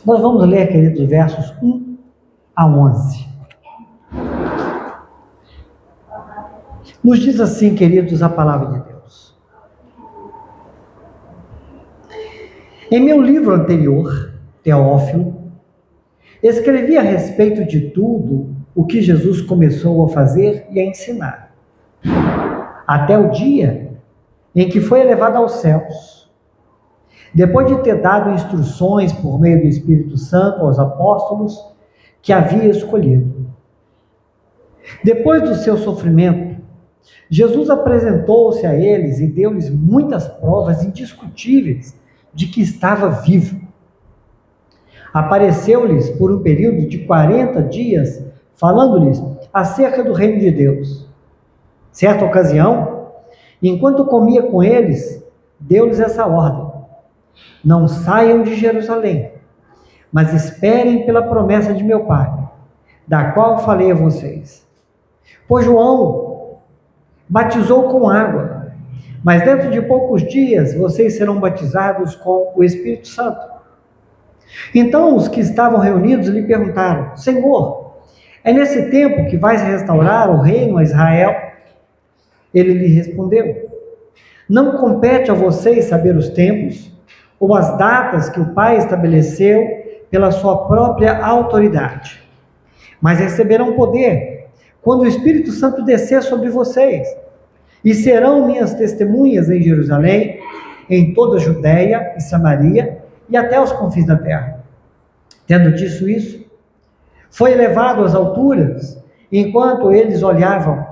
Nós vamos ler, queridos, versos 1 a 11. Nos diz assim, queridos, a palavra de Deus. Em meu livro anterior, Teófilo, escrevi a respeito de tudo o que Jesus começou a fazer e a ensinar, até o dia em que foi elevado aos céus, depois de ter dado instruções por meio do Espírito Santo aos apóstolos que havia escolhido. Depois do seu sofrimento, Jesus apresentou-se a eles e deu-lhes muitas provas indiscutíveis de que estava vivo. Apareceu-lhes por um período de 40 dias, falando-lhes acerca do reino de Deus. Certa ocasião, enquanto comia com eles, deu-lhes essa ordem: não saiam de Jerusalém, mas esperem pela promessa de meu Pai, da qual falei a vocês. Pois João batizou com água, mas dentro de poucos dias vocês serão batizados com o Espírito Santo. Então os que estavam reunidos lhe perguntaram: Senhor, é nesse tempo que vais restaurar o reino a Israel? Ele lhe respondeu: não compete a vocês saber os tempos ou as datas que o Pai estabeleceu pela sua própria autoridade, mas receberão poder quando o Espírito Santo descer sobre vocês, e serão minhas testemunhas em Jerusalém, em toda a Judéia e Samaria e até os confins da terra. Tendo dito isso, foi elevado às alturas, enquanto eles olhavam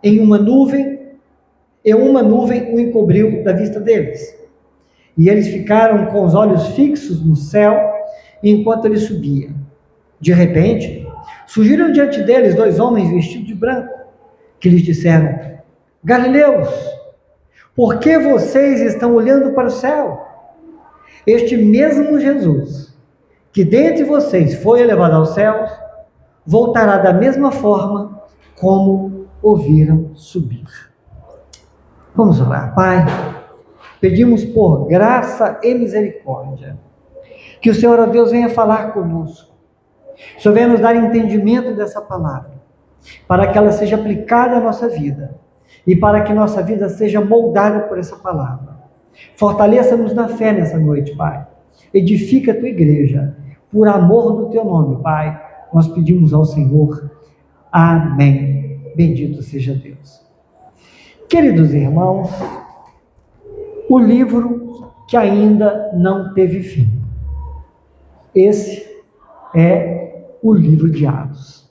em uma nuvem, e uma nuvem o encobriu da vista deles. E eles ficaram com os olhos fixos no céu, enquanto ele subia. De repente, surgiram diante deles 2 homens vestidos de branco, que lhes disseram: Galileus, por que vocês estão olhando para o céu? Este mesmo Jesus, que dentre vocês foi elevado aos céus, voltará da mesma forma como o viram subir. Vamos orar. Pai, pedimos por graça e misericórdia, que o Senhor, ó Deus, venha falar conosco. O Senhor venha nos dar entendimento dessa palavra, para que ela seja aplicada à nossa vida, e para que nossa vida seja moldada por essa palavra. Fortaleça-nos na fé nessa noite, Pai. Edifica a tua igreja, por amor do teu nome, Pai. Nós pedimos ao Senhor. Amém. Bendito seja Deus. Queridos irmãos, o livro que ainda não teve fim. Esse é o livro de Atos.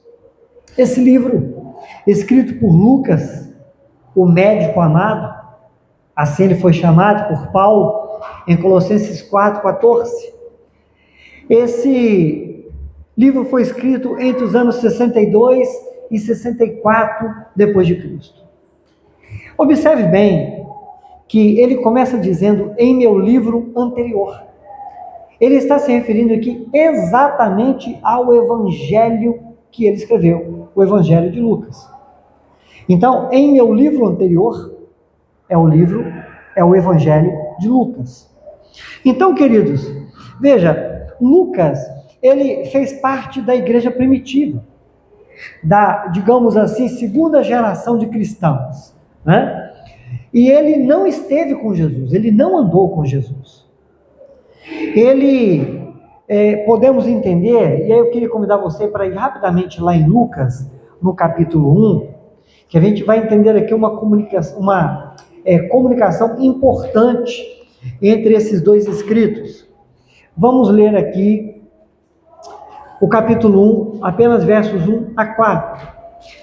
Esse livro, escrito por Lucas, o médico amado, assim ele foi chamado por Paulo, em Colossenses 4,14. Esse livro foi escrito entre os anos 62 e 64 depois de Cristo. Observe bem que ele começa dizendo: em meu livro anterior. Ele está se referindo aqui exatamente ao evangelho que ele escreveu, o evangelho de Lucas. Então, em meu livro anterior, é o evangelho de Lucas. Então, queridos, veja, Lucas, ele fez parte da igreja primitiva, da, digamos assim, segunda geração de cristãos, né? E ele não esteve com Jesus, ele não andou com Jesus. Ele, podemos entender, e aí eu queria convidar você para ir rapidamente lá em Lucas, no capítulo 1, que a gente vai entender aqui uma comunicação importante entre esses dois escritos. Vamos ler aqui o capítulo 1, apenas versos 1 a 4.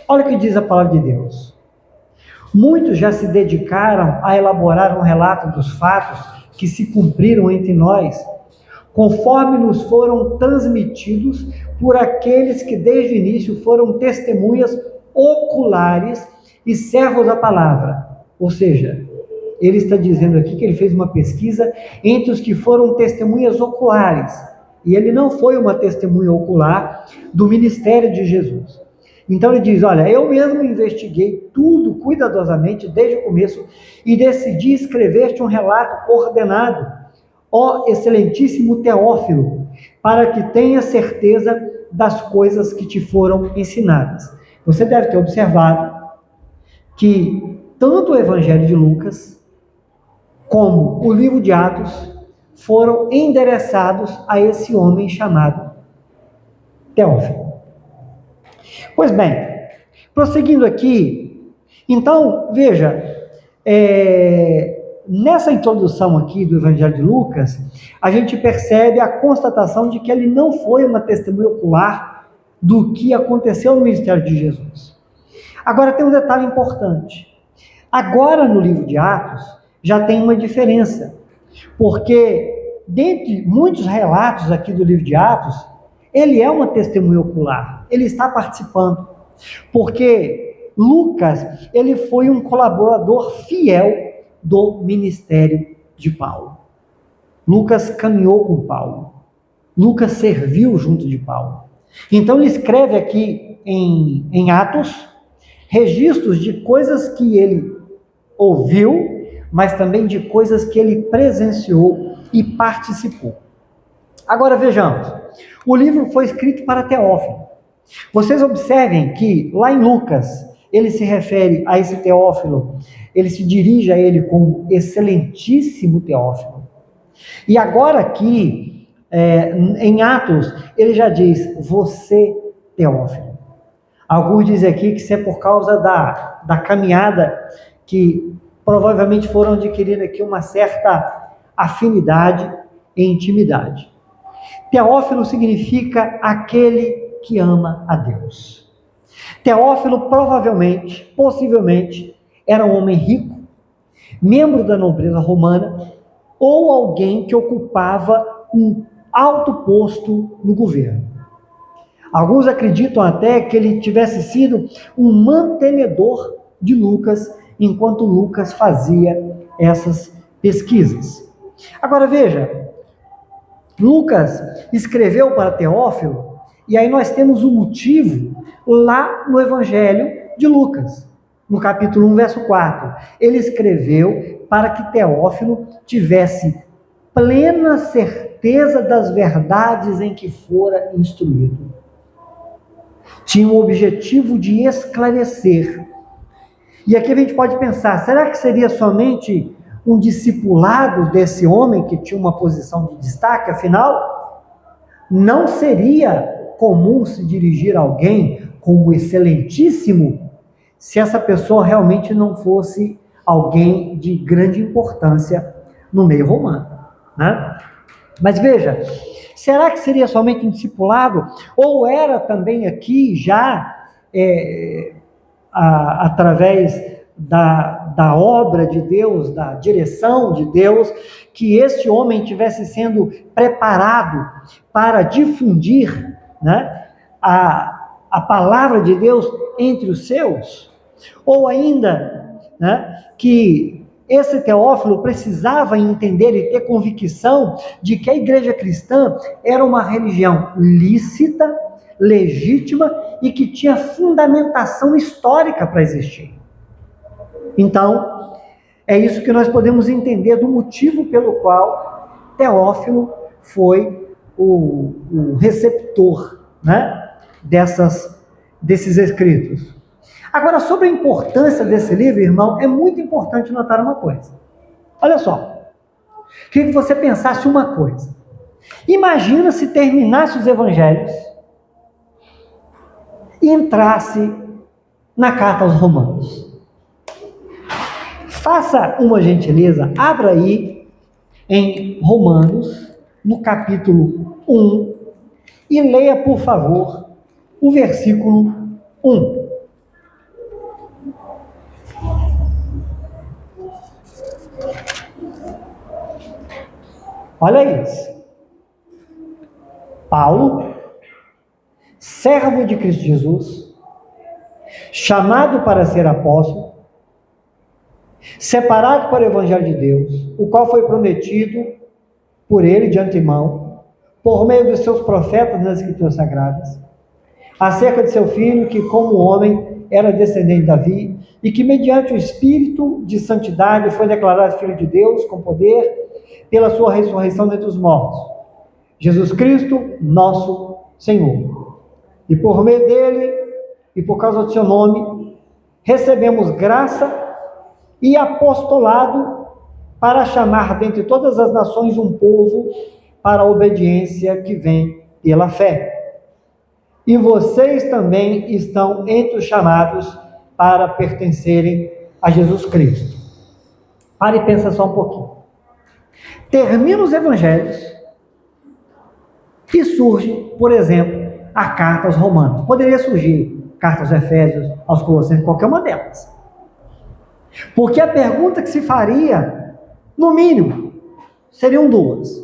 Olha o que diz a palavra de Deus. Muitos já se dedicaram a elaborar um relato dos fatos que se cumpriram entre nós, conforme nos foram transmitidos por aqueles que desde o início foram testemunhas oculares e servos da palavra. Ou seja, ele está dizendo aqui que ele fez uma pesquisa entre os que foram testemunhas oculares, e ele não foi uma testemunha ocular do ministério de Jesus. Então ele diz: olha, eu mesmo investiguei tudo cuidadosamente desde o começo e decidi escrever-te um relato ordenado, ó excelentíssimo Teófilo, para que tenhas certeza das coisas que te foram ensinadas. Você deve ter observado que tanto o Evangelho de Lucas como o livro de Atos foram endereçados a esse homem chamado Teófilo. Pois bem, prosseguindo aqui, então, veja, nessa introdução aqui do Evangelho de Lucas, a gente percebe a constatação de que ele não foi uma testemunha ocular do que aconteceu no ministério de Jesus. Agora tem um detalhe importante. Agora no livro de Atos já tem uma diferença, porque dentre muitos relatos aqui do livro de Atos, ele é uma testemunha ocular, ele está participando, porque Lucas, ele foi um colaborador fiel do ministério de Paulo. Lucas caminhou com Paulo, Lucas serviu junto de Paulo. Então ele escreve aqui em Atos registros de coisas que ele ouviu, mas também de coisas que ele presenciou e participou. Agora vejamos, o livro foi escrito para Teófilo. Vocês observem que lá em Lucas, ele se refere a esse Teófilo, ele se dirige a ele como excelentíssimo Teófilo. E agora aqui, em Atos, ele já diz, você Teófilo. Alguns dizem aqui que isso é por causa da caminhada que provavelmente foram adquirindo aqui uma certa afinidade e intimidade. Teófilo significa aquele que ama a Deus. Teófilo provavelmente, possivelmente, era um homem rico, membro da nobreza romana, ou alguém que ocupava um alto posto no governo. Alguns acreditam até que ele tivesse sido um mantenedor de Lucas, enquanto Lucas fazia essas pesquisas. Agora veja, Lucas escreveu para Teófilo, e aí nós temos o motivo lá no Evangelho de Lucas, no capítulo 1, verso 4. Ele escreveu para que Teófilo tivesse plena certeza das verdades em que fora instruído. Tinha o objetivo de esclarecer. E aqui a gente pode pensar, será que seria somente um discipulado desse homem que tinha uma posição de destaque? Afinal, não seria comum se dirigir a alguém como excelentíssimo se essa pessoa realmente não fosse alguém de grande importância no meio romano, né? Mas veja, será que seria somente um discipulado? Ou era também aqui já, através da obra de Deus, da direção de Deus, que este homem tivesse sendo preparado para difundir, né, a palavra de Deus entre os seus? Ou ainda, né, que esse Teófilo precisava entender e ter convicção de que a igreja cristã era uma religião lícita, legítima e que tinha fundamentação histórica para existir. Então, é isso que nós podemos entender do motivo pelo qual Teófilo foi o receptor, né, desses escritos. Agora, sobre a importância desse livro, irmão, é muito importante notar uma coisa. Olha só, queria que você pensasse uma coisa. Imagina se terminasse os evangelhos e entrasse na carta aos Romanos. Faça uma gentileza, abra aí em Romanos, no capítulo 1, e leia, por favor, o versículo 1. Olha isso. Paulo, servo de Cristo Jesus, chamado para ser apóstolo, separado para o Evangelho de Deus, o qual foi prometido por ele de antemão, por meio dos seus profetas nas Escrituras Sagradas, acerca de seu filho, que como homem era descendente de Davi, e que mediante o Espírito de santidade foi declarado Filho de Deus com poder, pela sua ressurreição dentre os mortos, Jesus Cristo, nosso Senhor. E por meio dele, e por causa do seu nome, recebemos graça e apostolado para chamar dentre todas as nações um povo para a obediência que vem pela fé. E vocês também estão entre os chamados para pertencerem a Jesus Cristo. Pare e pensa só um pouquinho. Termina os evangelhos e surge, por exemplo, a carta aos Romanos. Poderia surgir carta aos Efésios, aos Colossenses, qualquer uma delas. Porque a pergunta que se faria, no mínimo, seriam duas.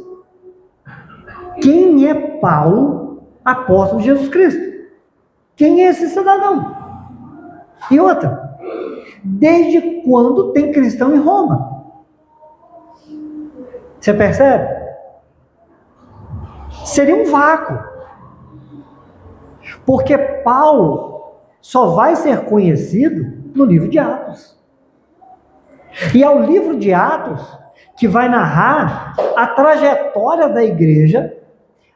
Quem é Paulo, apóstolo de Jesus Cristo? Quem é esse cidadão? E outra, desde quando tem cristão em Roma? Você percebe? Seria um vácuo. Porque Paulo só vai ser conhecido no livro de Atos. E é o livro de Atos que vai narrar a trajetória da igreja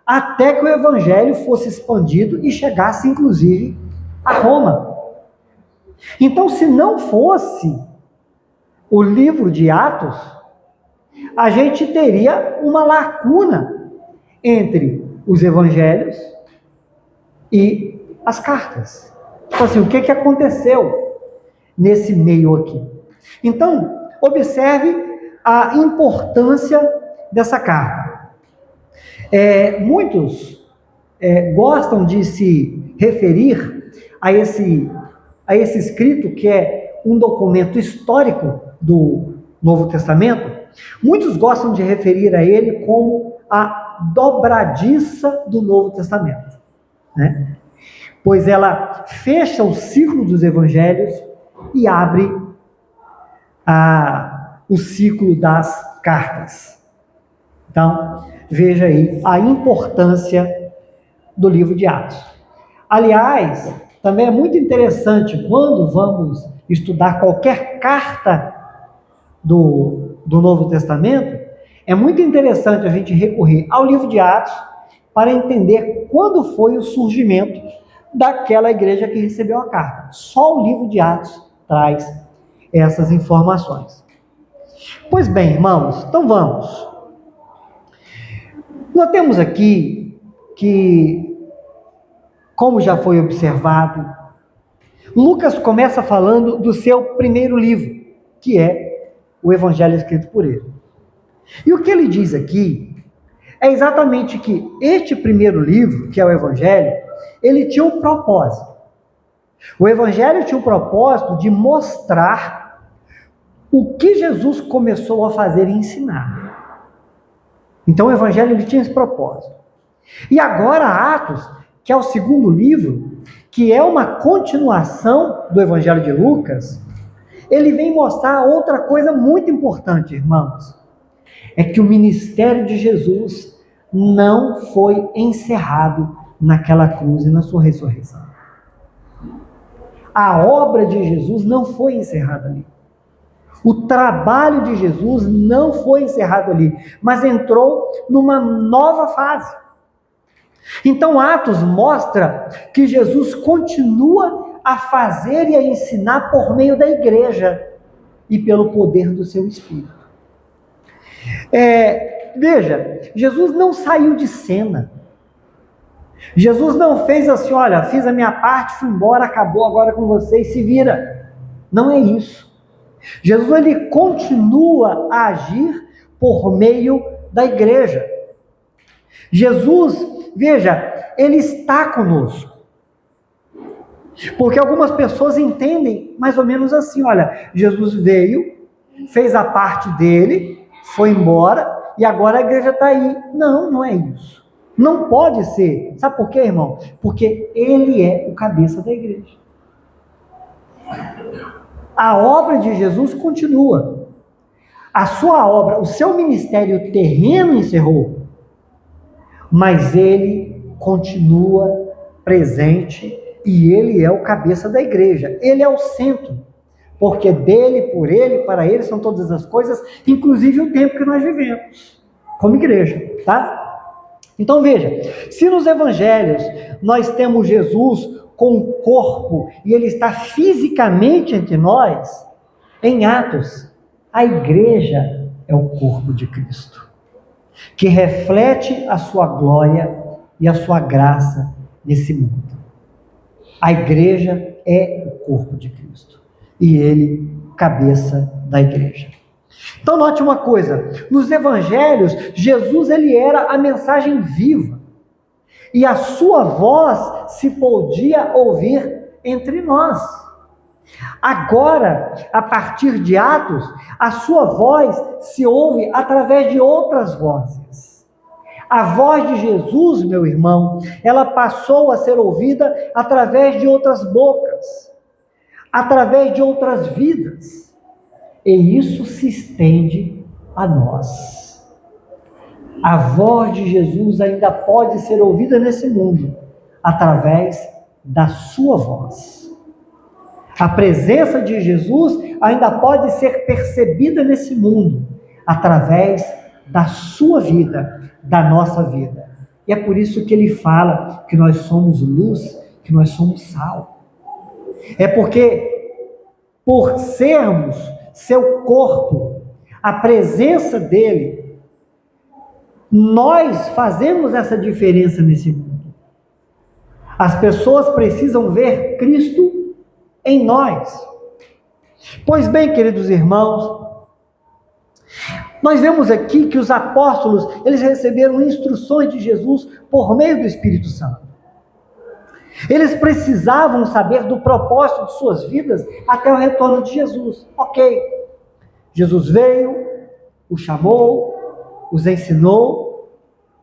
até que o evangelho fosse expandido e chegasse, inclusive, a Roma. Então, se não fosse o livro de Atos, a gente teria uma lacuna entre os evangelhos e as cartas. Então, assim, o que aconteceu nesse meio aqui? Então, observe a importância dessa carta. Muitos gostam de se referir a esse escrito, que é um documento histórico do Novo Testamento. Muitos gostam de referir a ele como a dobradiça do Novo Testamento, né? Pois ela fecha o ciclo dos evangelhos e abre o ciclo das cartas. Então, veja aí a importância do livro de Atos. Aliás, também é muito interessante, quando vamos estudar qualquer carta do Novo Testamento, é muito interessante a gente recorrer ao livro de Atos para entender quando foi o surgimento daquela igreja que recebeu a carta. Só o livro de Atos traz essas informações. Pois bem, irmãos, então vamos. Nós temos aqui que, como já foi observado, Lucas começa falando do seu primeiro livro, que é o Evangelho escrito por ele. E o que ele diz aqui é exatamente que este primeiro livro, que é o Evangelho, ele tinha um propósito. O Evangelho tinha o propósito de mostrar o que Jesus começou a fazer e ensinar. Então o Evangelho ele tinha esse propósito. E agora Atos, que é o segundo livro, que é uma continuação do Evangelho de Lucas, ele vem mostrar outra coisa muito importante, irmãos. É que o ministério de Jesus não foi encerrado naquela cruz e na sua ressurreição. A obra de Jesus não foi encerrada ali. O trabalho de Jesus não foi encerrado ali, mas entrou numa nova fase. Então Atos mostra que Jesus continua a fazer e a ensinar por meio da igreja e pelo poder do seu Espírito. Veja, Jesus não saiu de cena. Jesus não fez assim, olha, fiz a minha parte, fui embora, acabou agora com vocês, se vira. Não é isso. Jesus ele continua a agir por meio da igreja. Jesus, veja, ele está conosco. Porque algumas pessoas entendem mais ou menos assim, olha, Jesus veio, fez a parte dele, foi embora e agora a igreja está aí. Não, não é isso. Não pode ser. Sabe por quê, irmão? Porque ele é o cabeça da igreja. A obra de Jesus continua. A sua obra, o seu ministério terreno encerrou. Mas ele continua presente e ele é o cabeça da igreja. Ele é o centro. Porque dele, por ele, para ele são todas as coisas, inclusive o tempo que nós vivemos como igreja, tá? Então veja, se nos evangelhos nós temos Jesus com o corpo e ele está fisicamente entre nós, em Atos, a igreja é o corpo de Cristo, que reflete a sua glória e a sua graça nesse mundo. A igreja é o corpo de Cristo e ele, cabeça da igreja. Então note uma coisa, nos evangelhos, Jesus ele era a mensagem viva e a sua voz se podia ouvir entre nós. Agora, a partir de Atos, a sua voz se ouve através de outras vozes. A voz de Jesus, meu irmão, ela passou a ser ouvida através de outras bocas, através de outras vidas. E isso se estende a nós. A voz de Jesus ainda pode ser ouvida nesse mundo, através da sua voz. A presença de Jesus ainda pode ser percebida nesse mundo, através da sua vida, da nossa vida. E é por isso que ele fala que nós somos luz, que nós somos sal. É porque, por sermos seu corpo, a presença dele, nós fazemos essa diferença nesse mundo. As pessoas precisam ver Cristo em nós. Pois bem, queridos irmãos, nós vemos aqui que os apóstolos, eles receberam instruções de Jesus por meio do Espírito Santo. Eles precisavam saber do propósito de suas vidas até o retorno de Jesus. Ok, Jesus veio, os chamou, os ensinou,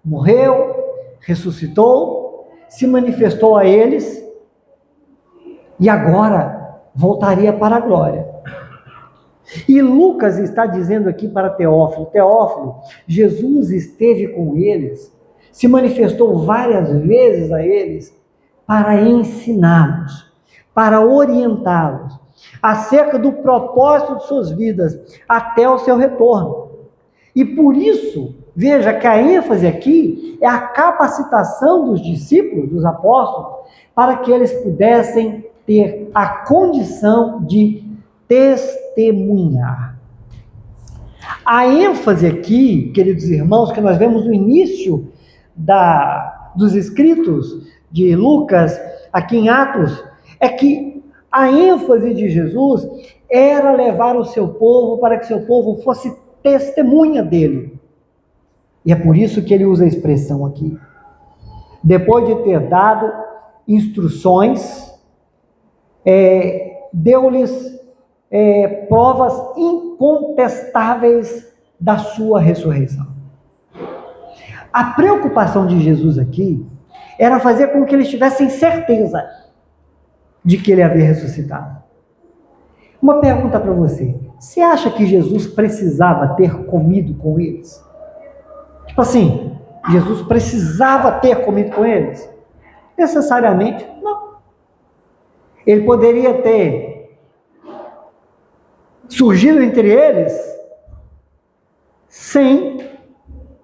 morreu, ressuscitou, se manifestou a eles e agora voltaria para a glória. E Lucas está dizendo aqui para Teófilo, Teófilo, Jesus esteve com eles, se manifestou várias vezes a eles para ensiná-los, para orientá-los acerca do propósito de suas vidas até o seu retorno. E por isso, veja que a ênfase aqui é a capacitação dos discípulos, dos apóstolos, para que eles pudessem ter a condição de testemunhar. A ênfase aqui, queridos irmãos, que nós vemos no início dos escritos de Lucas, aqui em Atos, é que a ênfase de Jesus era levar o seu povo para que seu povo fosse testemunha dele. E é por isso que ele usa a expressão aqui. Depois de ter dado instruções, deu-lhes provas incontestáveis da sua ressurreição. A preocupação de Jesus aqui era fazer com que eles tivessem certeza de que ele havia ressuscitado. Uma pergunta para você: você acha que Jesus precisava ter comido com eles? Tipo assim, Jesus precisava ter comido com eles? Necessariamente, não. Ele poderia ter surgido entre eles sem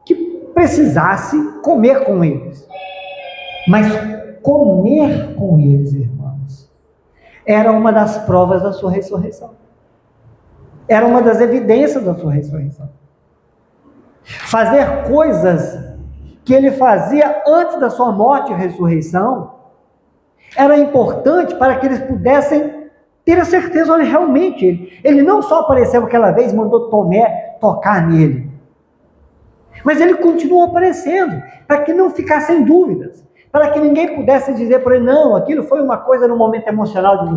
que precisasse comer com eles. Mas comer com eles, irmãos, era uma das provas da sua ressurreição. Era uma das evidências da sua ressurreição. Fazer coisas que ele fazia antes da sua morte e ressurreição era importante para que eles pudessem ter a certeza, olha, realmente, ele não só apareceu aquela vez, mandou Tomé tocar nele, mas ele continuou aparecendo, para que não ficassem dúvidas, para que ninguém pudesse dizer por ele, não, aquilo foi uma coisa no momento emocional de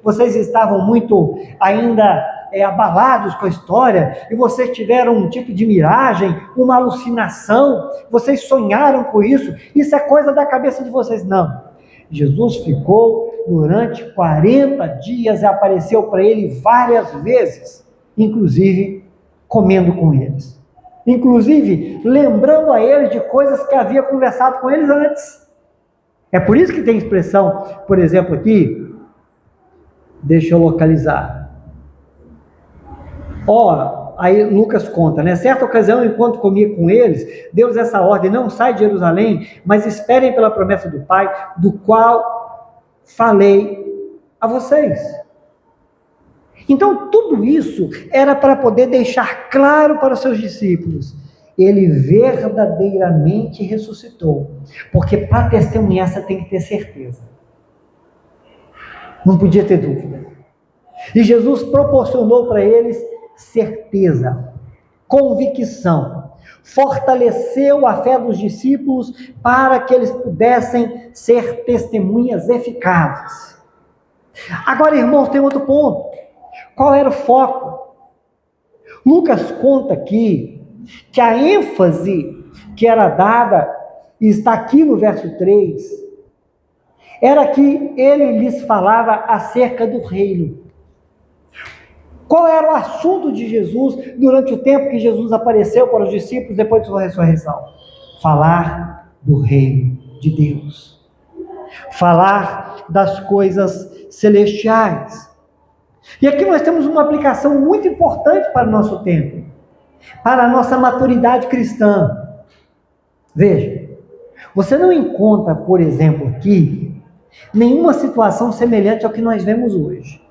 vocês estavam muito ainda abalados com a história, e vocês tiveram um tipo de miragem, uma alucinação, vocês sonharam com isso é coisa da cabeça de vocês. Não, Jesus ficou durante 40 dias e apareceu para ele várias vezes, inclusive comendo com eles, inclusive lembrando a eles de coisas que havia conversado com eles antes. É por isso que tem expressão, por exemplo aqui, deixa eu localizar. aí Lucas conta, né? Certa ocasião, enquanto comia com eles, deu-lhes essa ordem: não sai de Jerusalém, mas esperem pela promessa do Pai, do qual falei a vocês. Então, tudo isso era para poder deixar claro para os seus discípulos: ele verdadeiramente ressuscitou. Porque para testemunhar, você tem que ter certeza. Não podia ter dúvida. E Jesus proporcionou para eles certeza, convicção, fortaleceu a fé dos discípulos para que eles pudessem ser testemunhas eficazes. Agora, irmãos, tem outro ponto. Qual era o foco? Lucas conta aqui que a ênfase que era dada, e está aqui no verso 3, era que ele lhes falava acerca do reino. Qual era o assunto de Jesus durante o tempo que Jesus apareceu para os discípulos depois de sua ressurreição? Falar do reino de Deus. Falar das coisas celestiais. E aqui nós temos uma aplicação muito importante para o nosso tempo, para a nossa maturidade cristã. Veja, você não encontra, por exemplo, aqui, nenhuma situação semelhante ao que nós vemos hoje.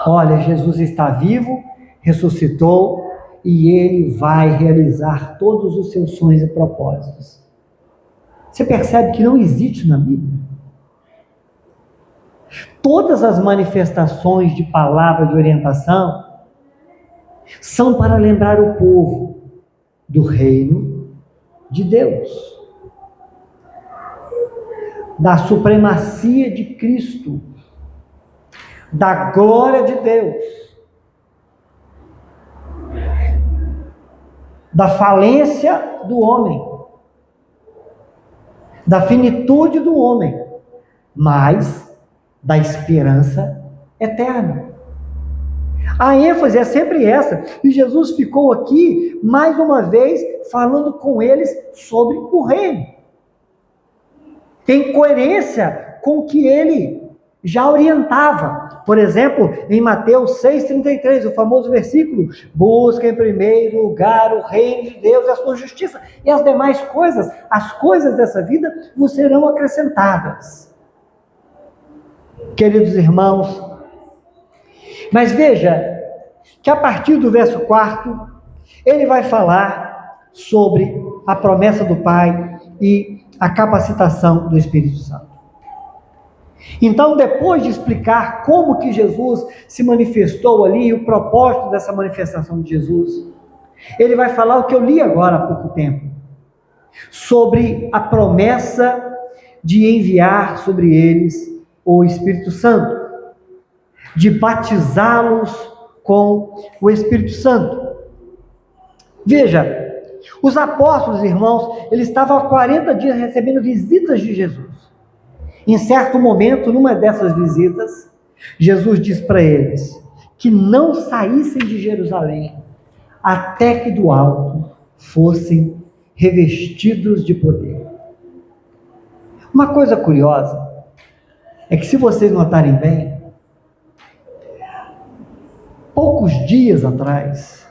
Olha, Jesus está vivo, ressuscitou, e Ele vai realizar todos os seus sonhos e propósitos. Você percebe que não existe na Bíblia. Todas as manifestações de palavra de orientação são para lembrar o povo do reino de Deus, da supremacia de Cristo, da glória de Deus, da falência do homem, da finitude do homem, mas da esperança eterna. A ênfase é sempre essa, e Jesus ficou aqui, mais uma vez, falando com eles sobre o reino, em coerência com o que ele já orientava. Por exemplo, em Mateus 6,33, o famoso versículo: busca em primeiro lugar o reino de Deus e a sua justiça, e as demais coisas, as coisas dessa vida, vos serão acrescentadas. Queridos irmãos, mas veja que a partir do verso 4, ele vai falar sobre a promessa do Pai e a capacitação do Espírito Santo. Então, depois de explicar como que Jesus se manifestou ali, e o propósito dessa manifestação de Jesus, ele vai falar o que eu li agora há pouco tempo, sobre a promessa de enviar sobre eles o Espírito Santo, de batizá-los com o Espírito Santo. Veja, os apóstolos, irmãos, eles estavam há 40 dias recebendo visitas de Jesus. Em certo momento, numa dessas visitas, Jesus diz para eles que não saíssem de Jerusalém até que do alto fossem revestidos de poder. Uma coisa curiosa é que, se vocês notarem bem, poucos dias atrás,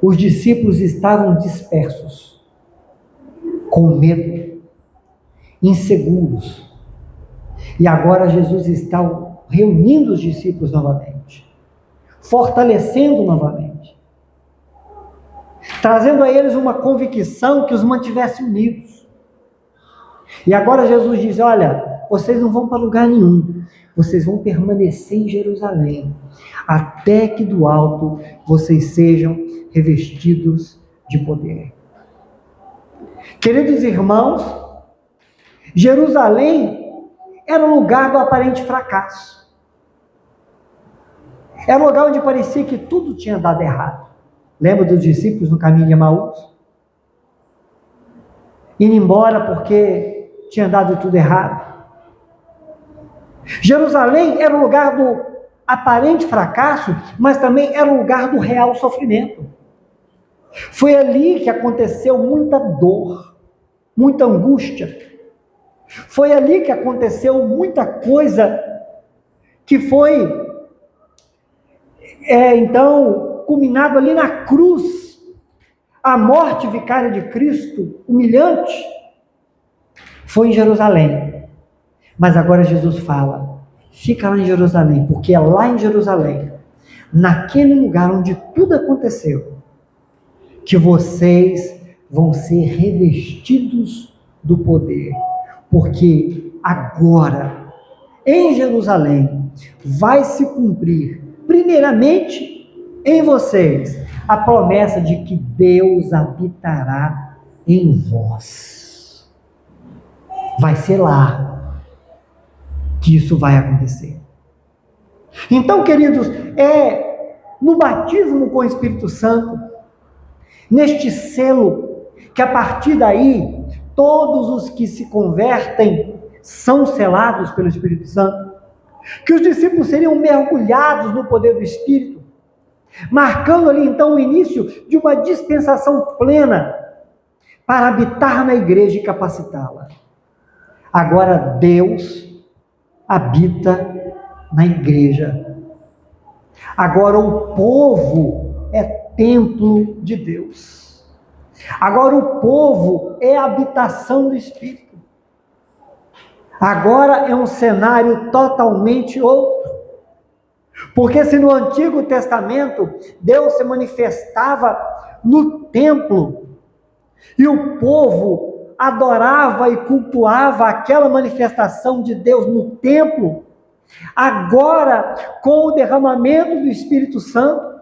os discípulos estavam dispersos, com medo, inseguros. E agora Jesus está reunindo os discípulos novamente, fortalecendo novamente, trazendo a eles uma convicção que os mantivesse unidos. E agora Jesus diz: olha, vocês não vão para lugar nenhum, vocês vão permanecer em Jerusalém, até que do alto vocês sejam revestidos de poder. Queridos irmãos, Jerusalém era um lugar do aparente fracasso. Era um lugar onde parecia que tudo tinha dado errado. Lembra dos discípulos no caminho de Emaús? Indo embora porque tinha dado tudo errado. Jerusalém era um lugar do aparente fracasso, mas também era um lugar do real sofrimento. Foi ali que aconteceu muita dor, muita angústia. Foi ali que aconteceu muita coisa que foi, então, culminado ali na cruz, a morte vicária de Cristo, humilhante, foi em Jerusalém. Mas agora Jesus fala, fica lá em Jerusalém, porque é lá em Jerusalém, naquele lugar onde tudo aconteceu, que vocês vão ser revestidos do poder. Porque agora, em Jerusalém, vai se cumprir, primeiramente, em vocês, a promessa de que Deus habitará em vós. Vai ser lá que isso vai acontecer. Então, queridos, no batismo com o Espírito Santo, neste selo, que a partir daí, todos os que se convertem são selados pelo Espírito Santo, que os discípulos seriam mergulhados no poder do Espírito, marcando ali então o início de uma dispensação plena para habitar na igreja e capacitá-la. Agora Deus habita na igreja. Agora o povo é templo de Deus. Agora o povo é a habitação do Espírito. Agora é um cenário totalmente outro. Porque se no Antigo Testamento Deus se manifestava no templo e o povo adorava e cultuava aquela manifestação de Deus no templo, agora, com o derramamento do Espírito Santo,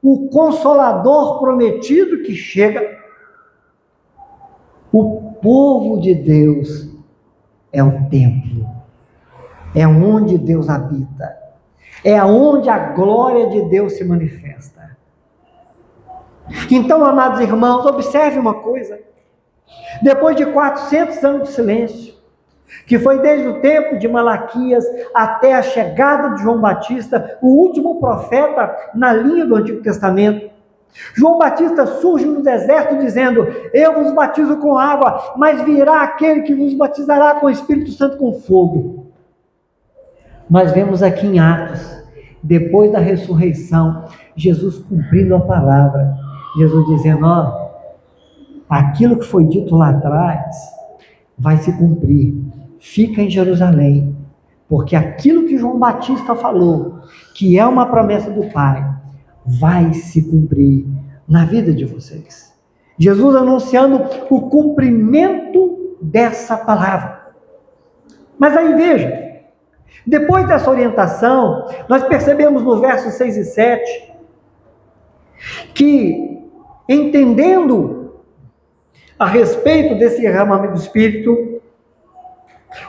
o Consolador prometido que chega, o povo de Deus é o templo, é onde Deus habita, é onde a glória de Deus se manifesta. Então, amados irmãos, observe uma coisa: depois de 400 anos de silêncio, que foi desde o tempo de Malaquias até a chegada de João Batista, o último profeta na linha do Antigo Testamento, João Batista surge no deserto dizendo: eu vos batizo com água, mas virá aquele que vos batizará com o Espírito Santo com fogo. Nós vemos aqui em Atos, depois da ressurreição, Jesus cumprindo a palavra, Jesus dizendo: aquilo que foi dito lá atrás vai se cumprir, fica em Jerusalém, porque aquilo que João Batista falou, que é uma promessa do Pai, vai se cumprir na vida de vocês. Jesus anunciando o cumprimento dessa palavra. Mas aí veja, depois dessa orientação, nós percebemos no versos 6 e 7, que entendendo a respeito desse derramamento do Espírito,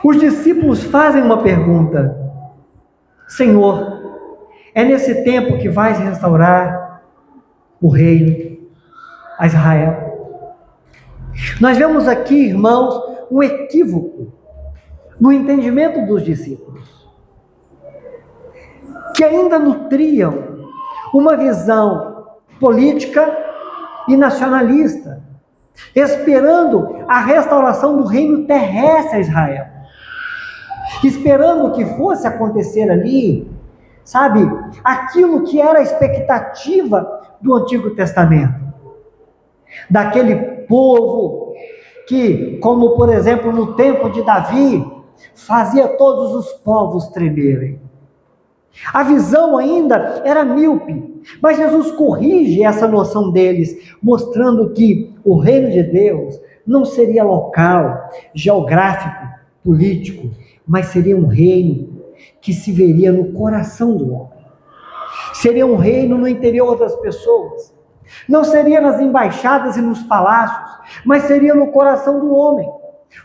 os discípulos fazem uma pergunta: Senhor, é nesse tempo que vais restaurar o reino a Israel? Nós vemos aqui, irmãos, um equívoco no entendimento dos discípulos, que ainda nutriam uma visão política e nacionalista, esperando a restauração do reino terrestre a Israel, esperando que fosse acontecer ali, sabe, aquilo que era a expectativa do Antigo Testamento, daquele povo que, como por exemplo no tempo de Davi, fazia todos os povos tremerem. A visão ainda era míope, mas Jesus corrige essa noção deles, mostrando que o reino de Deus não seria local, geográfico, político, mas seria um reino que se veria no coração do homem. Seria um reino no interior das pessoas. Não seria nas embaixadas e nos palácios, mas seria no coração do homem.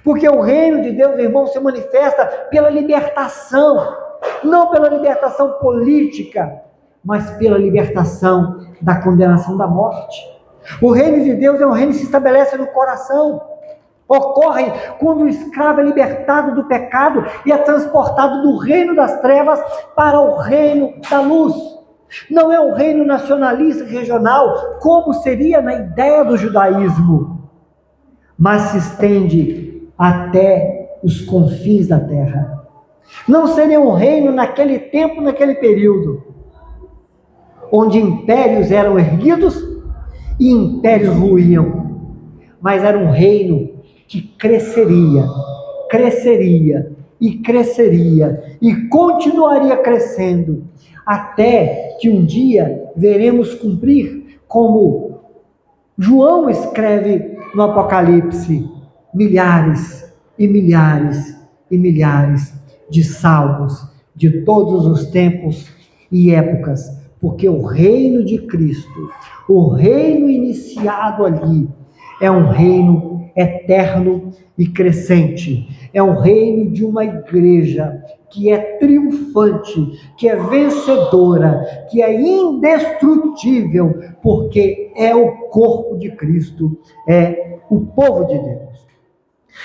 Porque o reino de Deus, irmão, se manifesta pela libertação, não pela libertação política, mas pela libertação da condenação da morte. O reino de Deus é um reino que se estabelece no coração. Ocorre quando o escravo é libertado do pecado e é transportado do reino das trevas para o reino da luz. Não é um reino nacionalista regional, como seria na ideia do judaísmo, mas se estende até os confins da terra. Não seria um reino naquele tempo, naquele período. onde impérios eram erguidos e impérios ruíam, mas era um reino que cresceria, cresceria e cresceria e continuaria crescendo, até que um dia veremos cumprir, como João escreve no Apocalipse, milhares e milhares e milhares de salvos de todos os tempos e épocas, porque o reino de Cristo, o reino iniciado ali, é um reino eterno e crescente, é um reino de uma igreja que é triunfante, que é vencedora, que é indestrutível, porque é o corpo de Cristo, é o povo de Deus.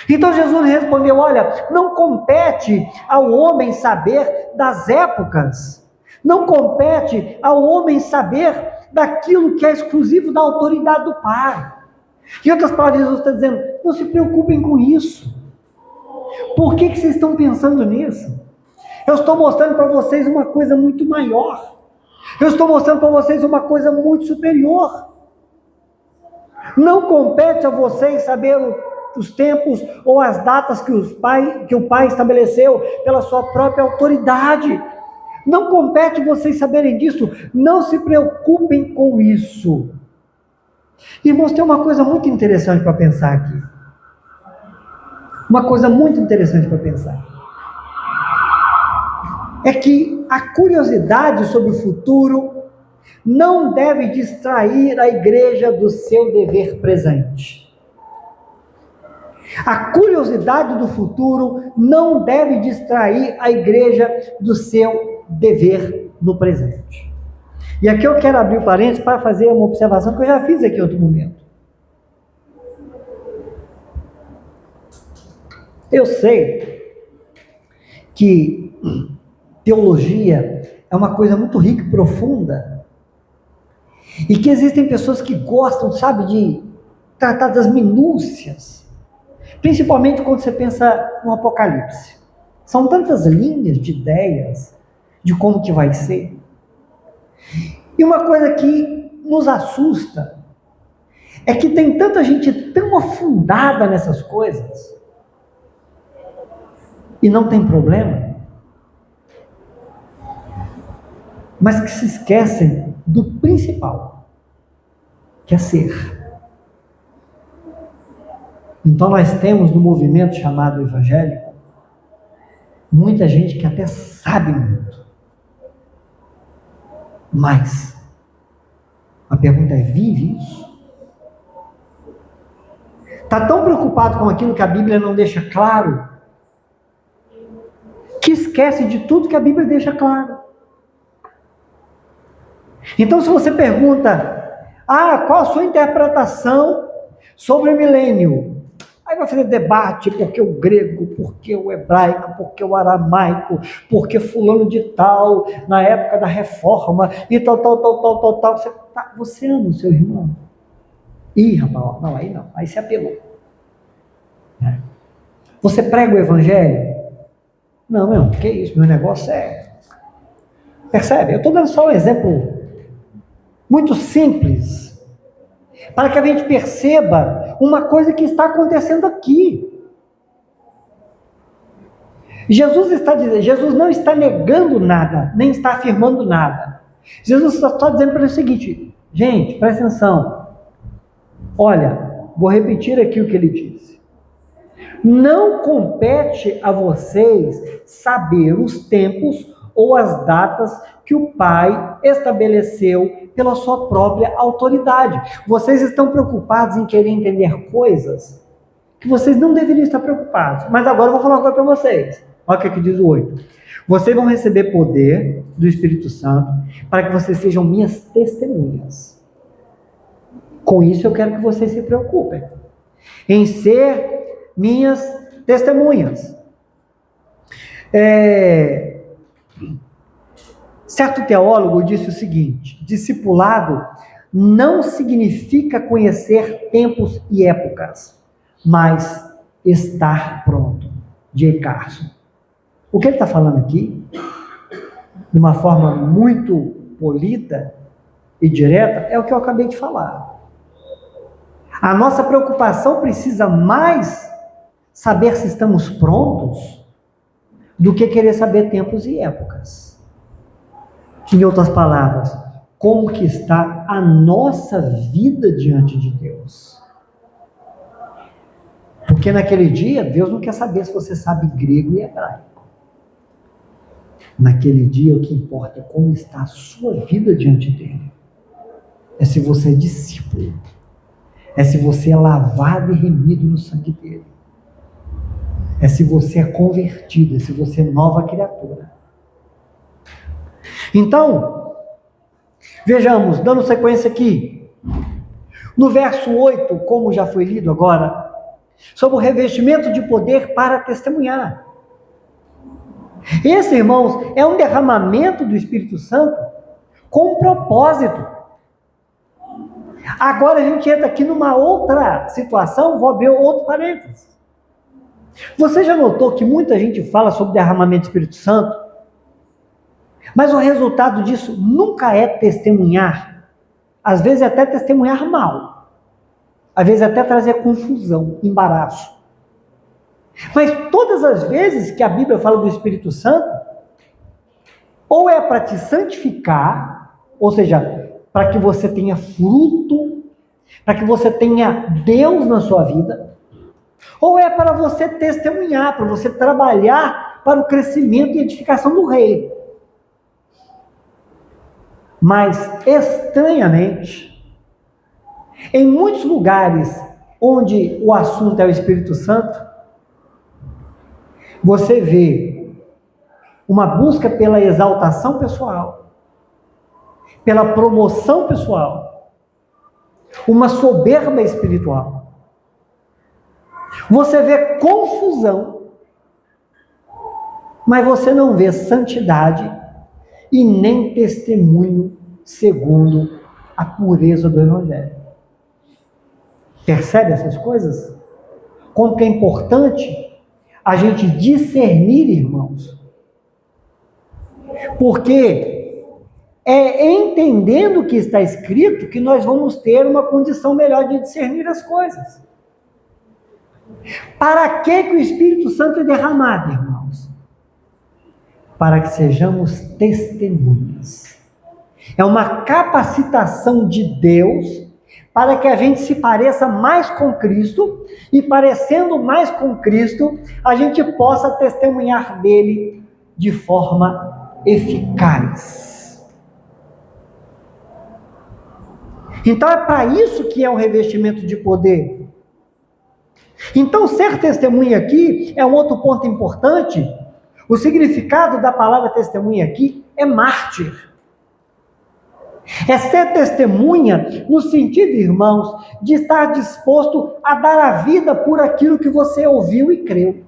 Então Jesus respondeu: olha, não compete ao homem saber das épocas, não compete ao homem saber daquilo que é exclusivo da autoridade do Pai. Em outras palavras, Jesus está dizendo: não se preocupem com isso. Por que vocês estão pensando nisso? Eu estou mostrando para vocês uma coisa muito maior. Eu estou mostrando para vocês uma coisa muito superior. Não compete a vocês saber os tempos ou as datas que o Pai estabeleceu pela sua própria autoridade. Não compete vocês saberem disso. Não se preocupem com isso. Irmãos, tem uma coisa muito interessante para pensar aqui. Uma coisa muito interessante para pensar. É que a curiosidade sobre o futuro não deve distrair a igreja do seu dever presente. A curiosidade do futuro não deve distrair a igreja do seu dever no presente. E aqui eu quero abrir o parênteses para fazer uma observação que eu já fiz aqui em outro momento. Eu sei que teologia é uma coisa muito rica e profunda, e que existem pessoas que gostam, sabe, de tratar das minúcias, principalmente quando você pensa no Apocalipse. São tantas linhas de ideias de como que vai ser. E uma coisa que nos assusta é que tem tanta gente tão afundada nessas coisas e não tem problema, mas que se esquecem do principal, que é ser. Então nós temos no movimento chamado evangélico muita gente que até sabe muito, mas a pergunta é: vive isso? Está tão preocupado com aquilo que a Bíblia não deixa claro, que esquece de tudo que a Bíblia deixa claro. Então, se você pergunta: qual a sua interpretação sobre o milênio? Aí vai fazer debate, porque o grego, porque o hebraico, porque o aramaico, porque fulano de tal, na época da reforma, e tal. Você ama o seu irmão? Ih, rapaz, não, aí não, aí se apelou. Você prega o evangelho? Não, meu, que isso, meu negócio é... Percebe? Eu estou dando só um exemplo muito simples, para que a gente perceba uma coisa que está acontecendo aqui. Jesus não está negando nada, nem está afirmando nada. Jesus está dizendo para ele o seguinte: gente, presta atenção. Olha, vou repetir aqui o que ele disse. Não compete a vocês saber os tempos ou as datas que o Pai estabeleceu pela sua própria autoridade. Vocês estão preocupados em querer entender coisas que vocês não deveriam estar preocupados. Mas agora eu vou falar uma coisa para vocês. Olha o que diz o 8. Vocês vão receber poder do Espírito Santo para que vocês sejam minhas testemunhas. Com isso eu quero que vocês se preocupem em ser minhas testemunhas. Certo teólogo disse o seguinte: discipulado não significa conhecer tempos e épocas, mas estar pronto. J. Carson. O que ele está falando aqui, de uma forma muito polida, e direta é o que eu acabei de falar. A nossa preocupação precisa mais saber se estamos prontos do que querer saber tempos e épocas. Em outras palavras, como que está a nossa vida diante de Deus? Porque naquele dia, Deus não quer saber se você sabe grego e hebraico. Naquele dia, o que importa é como está a sua vida diante dele. É se você é discípulo. É se você é lavado e remido no sangue dele. É se você é convertido, é se você é nova criatura. Então, vejamos, dando sequência aqui. No verso 8, como já foi lido agora, sobre o revestimento de poder para testemunhar. Esse, irmãos, é um derramamento do Espírito Santo com um propósito. Agora a gente entra aqui numa outra situação, vou abrir outro parênteses. Você já notou que muita gente fala sobre derramamento do Espírito Santo, mas o resultado disso nunca é testemunhar. Às vezes é até testemunhar mal. Às vezes é até trazer confusão, embaraço. Mas todas as vezes que a Bíblia fala do Espírito Santo, ou é para te santificar, ou seja, para que você tenha fruto, para que você tenha Deus na sua vida, ou é para você testemunhar, para você trabalhar para o crescimento e edificação do reino. Mas, estranhamente, em muitos lugares onde o assunto é o Espírito Santo, você vê uma busca pela exaltação pessoal, pela promoção pessoal, uma soberba espiritual. Você vê confusão, mas você não vê santidade e nem testemunho segundo a pureza do Evangelho. Percebe essas coisas? Como que é importante a gente discernir, irmãos. Porque é entendendo o que está escrito que nós vamos ter uma condição melhor de discernir as coisas. Para que o Espírito Santo é derramado, irmãos? Para que sejamos testemunhas. É uma capacitação de Deus para que a gente se pareça mais com Cristo e, parecendo mais com Cristo, a gente possa testemunhar dele de forma eficaz. Então é para isso que é um revestimento de poder. Então, ser testemunha aqui é um outro ponto importante. O significado da palavra testemunha aqui é mártir. É ser testemunha no sentido, irmãos, de estar disposto a dar a vida por aquilo que você ouviu e creu.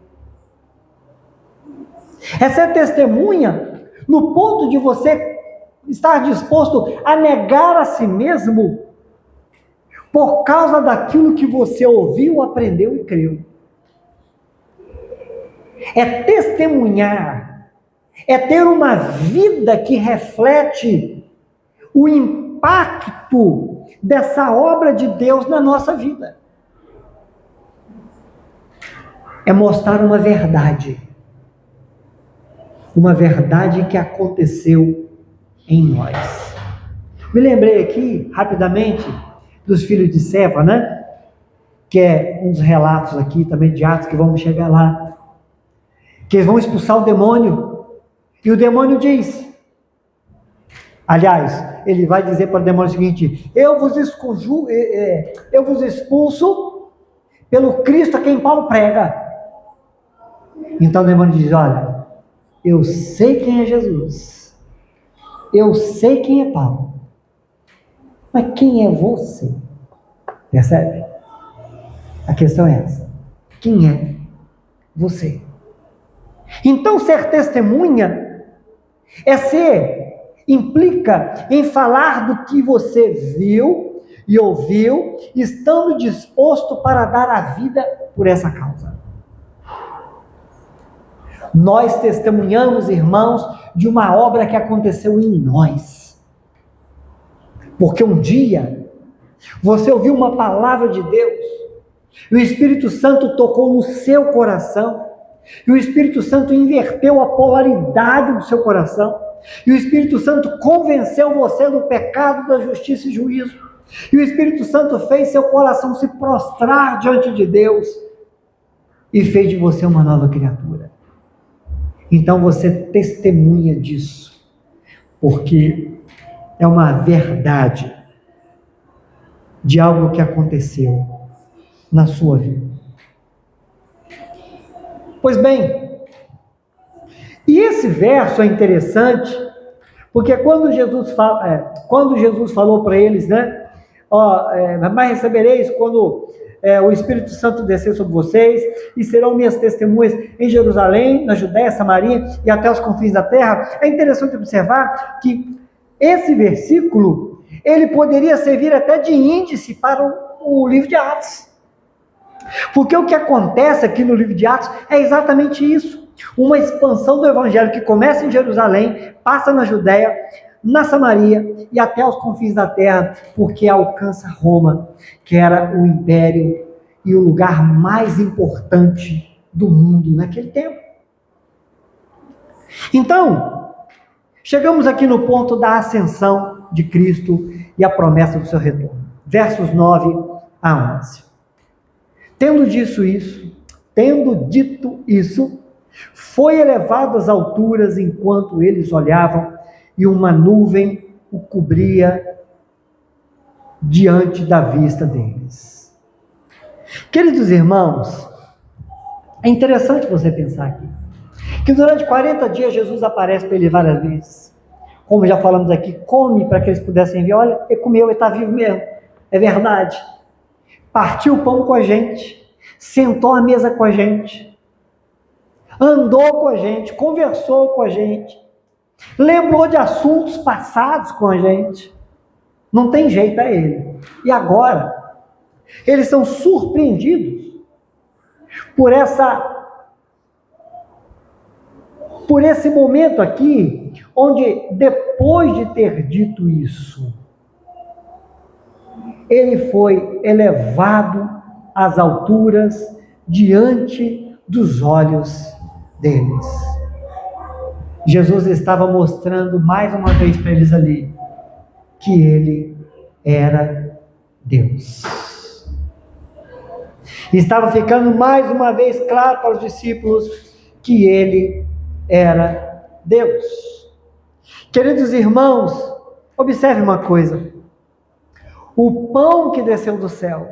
É ser testemunha no ponto de você estar disposto a negar a si mesmo por causa daquilo que você ouviu, aprendeu e creu. É testemunhar, é ter uma vida que reflete o impacto dessa obra de Deus na nossa vida. É mostrar uma verdade que aconteceu em nós. Me lembrei aqui, rapidamente, dos filhos de Seva, né? Que é um dos relatos aqui também de Atos, que vamos chegar lá. Que eles vão expulsar o demônio. E o demônio diz... Aliás, ele vai dizer para o demônio o seguinte: eu vos expulso pelo Cristo a quem Paulo prega. Então o demônio diz: olha, eu sei quem é Jesus, eu sei quem é Paulo, mas quem é você? Percebe? A questão é essa: quem é você? Então, ser testemunha implica em falar do que você viu e ouviu, estando disposto para dar a vida por essa causa. Nós testemunhamos, irmãos, de uma obra que aconteceu em nós. Porque um dia você ouviu uma palavra de Deus, e o Espírito Santo tocou no seu coração, e o Espírito Santo inverteu a polaridade do seu coração, e o Espírito Santo convenceu você do pecado, da justiça e juízo, e o Espírito Santo fez seu coração se prostrar diante de Deus, e fez de você uma nova criatura. Então você testemunha disso, porque é uma verdade de algo que aconteceu na sua vida. Pois bem, e esse verso é interessante, porque quando Jesus falou para eles, né? Mas recebereis quando o Espírito Santo descer sobre vocês, e serão minhas testemunhas em Jerusalém, na Judéia, Samaria e até os confins da terra. É interessante observar que esse versículo, ele poderia servir até de índice para o livro de Atos. Porque o que acontece aqui no livro de Atos é exatamente isso. Uma expansão do evangelho que começa em Jerusalém, passa na Judéia, na Samaria e até os confins da terra, porque alcança Roma, que era o império e o lugar mais importante do mundo naquele tempo. Então, chegamos aqui no ponto da ascensão de Cristo e a promessa do seu retorno. Versos 9 a 11. Tendo dito isso, foi elevado às alturas enquanto eles olhavam, e uma nuvem o cobria diante da vista deles. Queridos irmãos, é interessante você pensar aqui, que durante 40 dias Jesus aparece para ele várias vezes. Como já falamos aqui, come para que eles pudessem ver, olha, ele comeu, ele está vivo mesmo, é verdade. Partiu o pão com a gente, sentou à mesa com a gente, andou com a gente, conversou com a gente, lembrou de assuntos passados com a gente. Não tem jeito, é ele. E agora, eles são surpreendidos por esse momento aqui, onde depois de ter dito isso, ele foi elevado às alturas diante dos olhos deles. Jesus estava mostrando mais uma vez para eles ali que ele era Deus. Estava ficando mais uma vez claro para os discípulos que ele era Deus. Queridos irmãos, observe uma coisa. O pão que desceu do céu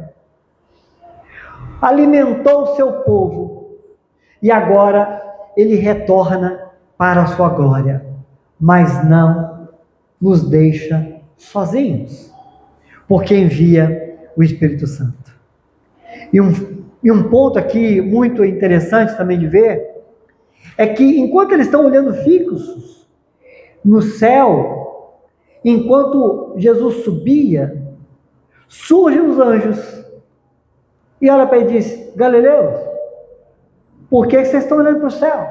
alimentou o seu povo, e agora ele retorna para a sua glória, mas não nos deixa sozinhos, porque envia o Espírito Santo. E um ponto aqui muito interessante também de ver, é que enquanto eles estão olhando fixos no céu, enquanto Jesus subia, surgem os anjos, e olha para ele e diz: Galileus, por que vocês estão olhando para o céu?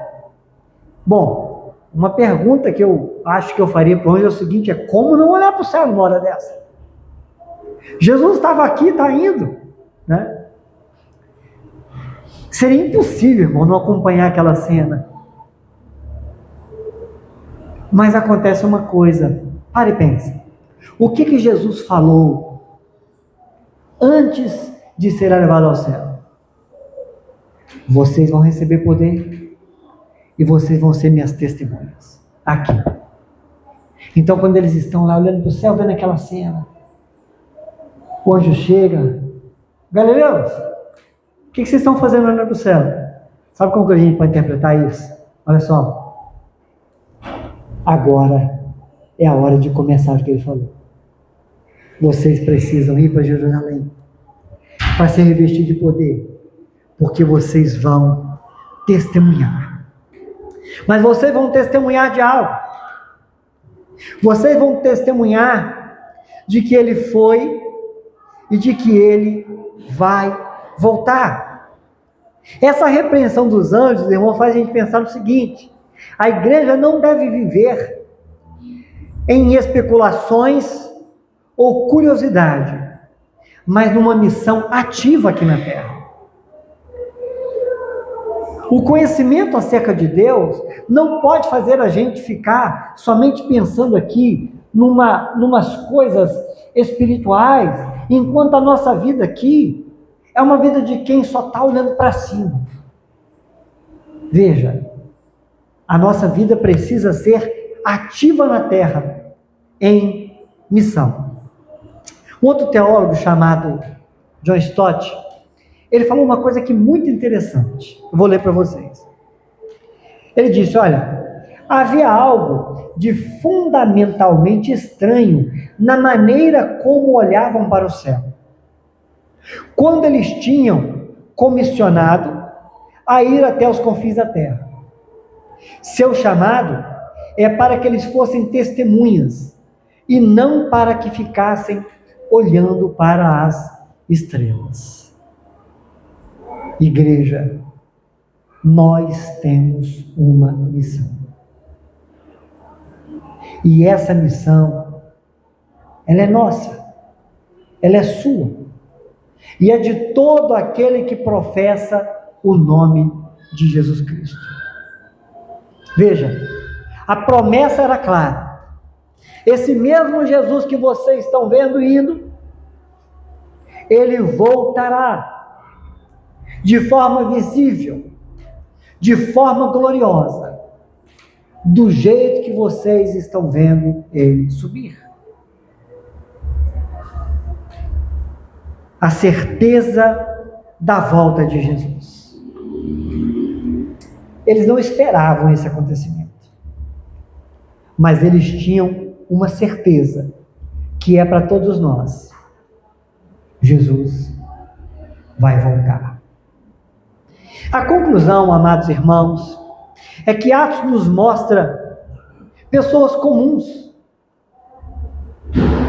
Bom, uma pergunta que eu acho que eu faria para o anjo é o seguinte: é como não olhar para o céu numa hora dessa? Jesus estava aqui, está indo, né? Seria impossível, irmão, não acompanhar aquela cena. Mas acontece uma coisa, pare e pense. O que Jesus falou antes de ser elevado ao céu? Vocês vão receber poder e vocês vão ser minhas testemunhas aqui. Então, quando eles estão lá olhando para o céu, vendo aquela cena, o anjo chega: Galileus, o que vocês estão fazendo olhando para o céu? Sabe como que a gente pode interpretar isso? Olha só. Agora é a hora de começar o que ele falou. Vocês precisam ir para Jerusalém para ser revestidos de poder, porque vocês vão testemunhar. Mas vocês vão testemunhar de algo. Vocês vão testemunhar de que ele foi e de que ele vai voltar. Essa repreensão dos anjos, irmão, faz a gente pensar no seguinte: a igreja não deve viver em especulações ou curiosidade, mas numa missão ativa aqui na Terra. O conhecimento acerca de Deus não pode fazer a gente ficar somente pensando aqui numas coisas espirituais, enquanto a nossa vida aqui é uma vida de quem só está olhando para cima. Veja, a nossa vida precisa ser ativa na Terra, em missão. Um outro teólogo chamado John Stott, ele falou uma coisa aqui muito interessante. Eu vou ler para vocês. Ele disse, olha, havia algo de fundamentalmente estranho na maneira como olhavam para o céu. Quando eles tinham comissionado a ir até os confins da terra. Seu chamado é para que eles fossem testemunhas e não para que ficassem olhando para as estrelas. Igreja, nós temos uma missão. E essa missão, ela é nossa, ela é sua. E é de todo aquele que professa o nome de Jesus Cristo. Veja, a promessa era clara. Esse mesmo Jesus que vocês estão vendo indo, ele voltará de forma visível, de forma gloriosa, do jeito que vocês estão vendo ele subir. A certeza da volta de Jesus. Eles não esperavam esse acontecimento, mas eles tinham uma certeza que é para todos nós. Jesus vai voltar. A conclusão, amados irmãos, é que Atos nos mostra pessoas comuns,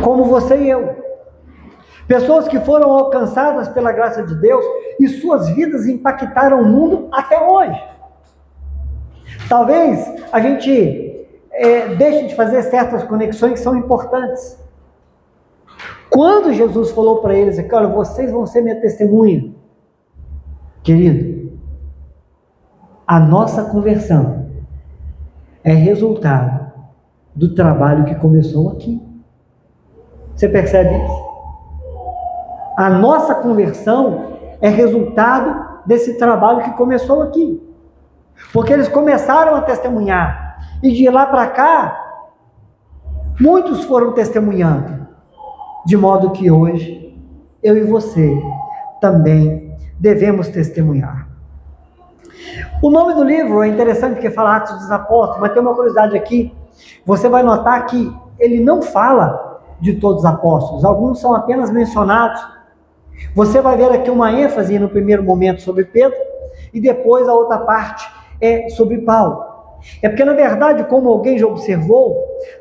como você e eu. Pessoas que foram alcançadas pela graça de Deus e suas vidas impactaram o mundo até hoje. Talvez a gente deixe de fazer certas conexões que são importantes. Quando Jesus falou para eles, olha, vocês vão ser minha testemunha. Querido, a nossa conversão é resultado do trabalho que começou aqui. Você percebe isso? A nossa conversão é resultado desse trabalho que começou aqui. Porque eles começaram a testemunhar. E de lá para cá, muitos foram testemunhando. De modo que hoje, eu e você também devemos testemunhar. O nome do livro é interessante porque fala Atos dos Apóstolos, mas tem uma curiosidade aqui. Você vai notar que ele não fala de todos os apóstolos. Alguns são apenas mencionados. Você vai ver aqui uma ênfase no primeiro momento sobre Pedro e depois a outra parte é sobre Paulo. É porque, na verdade, como alguém já observou,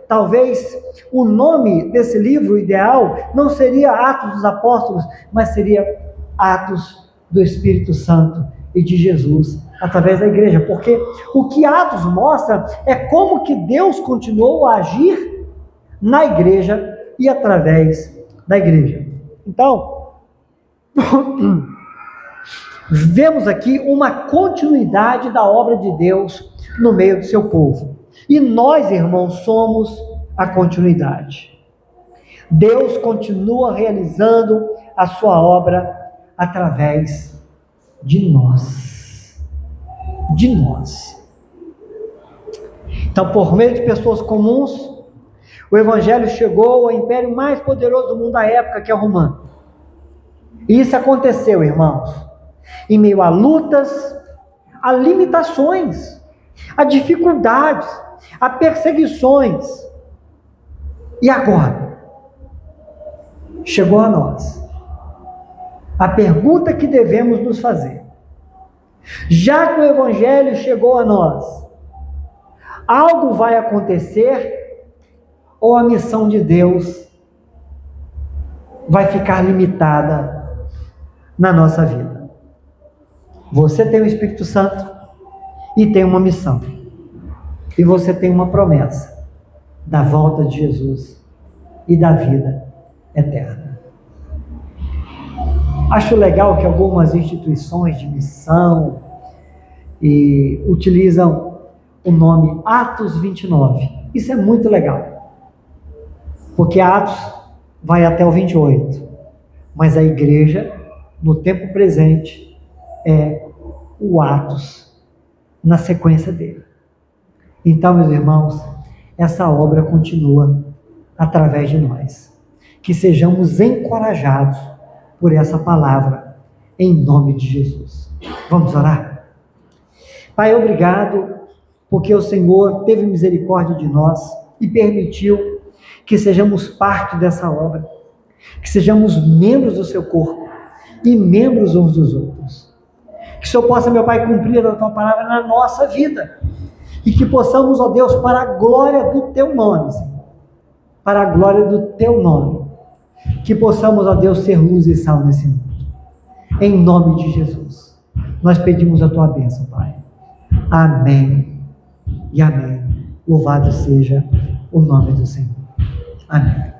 talvez o nome desse livro ideal não seria Atos dos Apóstolos, mas seria Atos do Espírito Santo e de Jesus através da igreja. Porque o que Atos mostra é como que Deus continuou a agir na igreja e através da igreja. Então, vemos aqui uma continuidade da obra de Deus no meio do seu povo. E nós, irmãos, somos a continuidade. Deus continua realizando a sua obra através de nós. De nós. Então, por meio de pessoas comuns, o Evangelho chegou ao império mais poderoso do mundo da época, que é o romano. E isso aconteceu, irmãos, em meio a lutas, a limitações, a dificuldades, a perseguições. E agora? Chegou a nós a pergunta que devemos nos fazer. Já que o Evangelho chegou a nós, algo vai acontecer ou a missão de Deus vai ficar limitada na nossa vida? Você tem o Espírito Santo e tem uma missão. E você tem uma promessa da volta de Jesus e da vida eterna. Acho legal que algumas instituições de missão utilizam o nome Atos 29. Isso é muito legal, porque Atos vai até o 28, mas a igreja, no tempo presente, é o Atos na sequência dele. Então, meus irmãos, essa obra continua através de nós. Que sejamos encorajados por essa palavra, em nome de Jesus. Vamos orar? Pai, obrigado, porque o Senhor teve misericórdia de nós e permitiu que sejamos parte dessa obra, que sejamos membros do seu corpo e membros uns dos outros. Que o Senhor possa, meu Pai, cumprir a tua palavra na nossa vida e que possamos, ó Deus, para a glória do teu nome, Senhor, para a glória do teu nome, que possamos, ó Deus, ser luz e sal nesse mundo. Em nome de Jesus, nós pedimos a tua bênção, Pai. Amém e amém. Louvado seja o nome do Senhor. Amém.